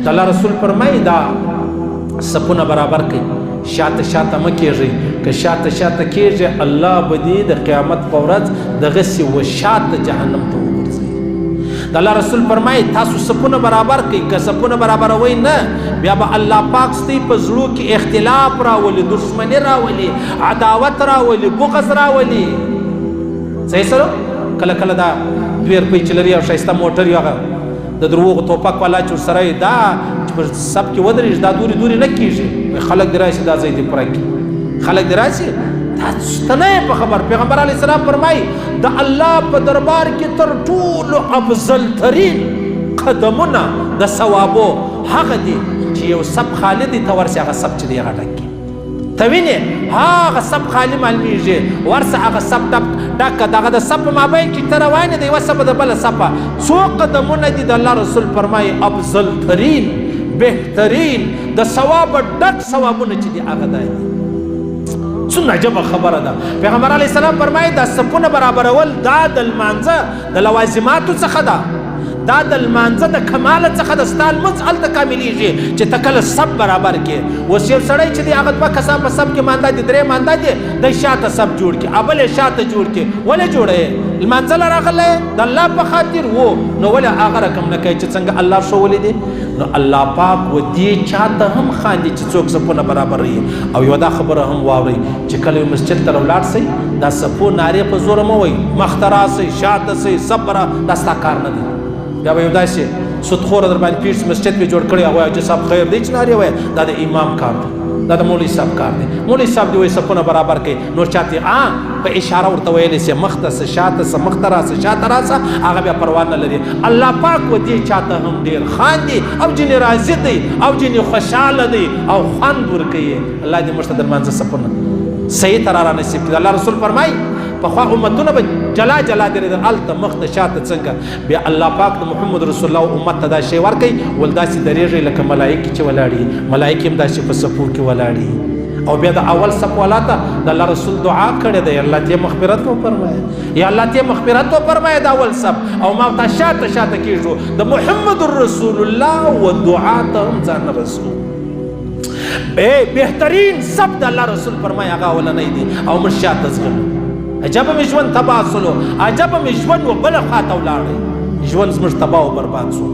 د الله رسول فرمایي دا صفونه برابر کړئ، شاته شاته مه کېږئ، که شاته شاته کېږئ الله به دې د قیامت په ورځ دغسې وشاته جهنم ته وغورځوي. د الله رسول فرمایي تاسو صفونه برابر کړئ، که صفونه برابروئ نه بیا به الله پاک ستاسو په زړو کې اختلاف راولي، دښمني راولي، عداوت راولي، بغض راولي. صحیح سره کله کله دا 2 روپۍ چې لري او ښایسته موټر یو هغه د دروغو توپک والا چې ورسره دا چې په سب کې ودرېږي دا دورې دورې نه کېږي، خلک دې راشي دا ځای دې پوره کړي، خلک دې راشي تاسو ته نه یې په خبر. پیغمبر علیه السلام فرمایي د الله په دربار کې تر ټولو افضل ترین قدمونه د ثوابو هغه دي چې یو سب خالي دی ته ورسې هغه سب چې دی هغه ډک کړي، ته وینې هغه سب خالي معلومیږي، ورسه هغه سب ډکه دغه د سب په مابین کې ته روان یې د یوه سبه د بله سبه څو قدمونه دي. د الله رسول فرمایي افضل ترین بهترین د ثوابه ډک ثوابونه چې دي هغه دا دي. څومره عجبه خبره ده. پیغمبر علیه السلام فرمایي دا صفونه برابرول دا د لمانځه د لوازماتو څخه ده، دا د لمانځه د کماله څخه د ستا لمونځ هلته کاملیږي چې ته کله سب برابر کړې. اوس یو سړی چې دی هغه 2 کسان په سب کې مانده دي، 3 مانده دي، د شاته سب جوړ کړي، بل یې شاته جوړ کړي. ولې جوړوې؟ لمانځه راغلی د الله په خاطر و، نو ولې هغه رقم نه کوي چې څنګه الله ښوولی دی؟ نو الله پاک و دې چاته هم خاندي چې څوک صفونه برابروي. او یو دا خبره هم واورئ چې کله یو مسجد ته ولاړ سئ دا صفو نارې په زوره مه وایئ، مخ ته راسئ شاته سئ سب دا ستا کار نه دی. بیا به یو داسې سودخوره در باندې پیټ مسجد پې جوړ کړی هغه وایي حاجي صاحب خیر دی چې نارې وایي، دا د امام کار دی، دا د مولوي صاحب کار دی. مولوي صاحب دې وایي صفونه برابر کړئ، نور چاته په اشاره ورته ویلی سي مخ ته څه شاته څه مخ ته راسه شاته راسه هغه بیا پروا نه لري. الله پاک و دې چاته هم ډېر خاندي او ځینې راضي دی او ځینې خوشحاله دی او خوند ورکوي. الله دې موږ ته د لمانځه صفونه صحیح ته را نصیب کړي. الله رسول فرمایي پخوا امتونه به جلا جلا درېدل، هلته مخ ته شاته څنګه. بیا الله پاک د محمد رسول الله امت ته دا شی ورکوي، ول داسې درېږئ لکه ملایکې چې ولاړي، ملایکې هم داسې په صفو کې ولاړي. او بیا د اول صف والا ته د الله رسول دعا کړې ده، یا الله ته مغفرت وفرمایه، یا الله ته مغفرت وفرمایه د اول صف. او ما ته شاته شاته کېږو د محمد رسول الله و دعا ته هم ځان رسو. بهترین صف د الله رسول فرمایي هغه اولنی دی او موږ شاته ځغلو. عجبه مې ژوند تباه سلو، عجبه مې ژوند و بله خواته ولاړی، ژوند زموږ تباه و برباد سو.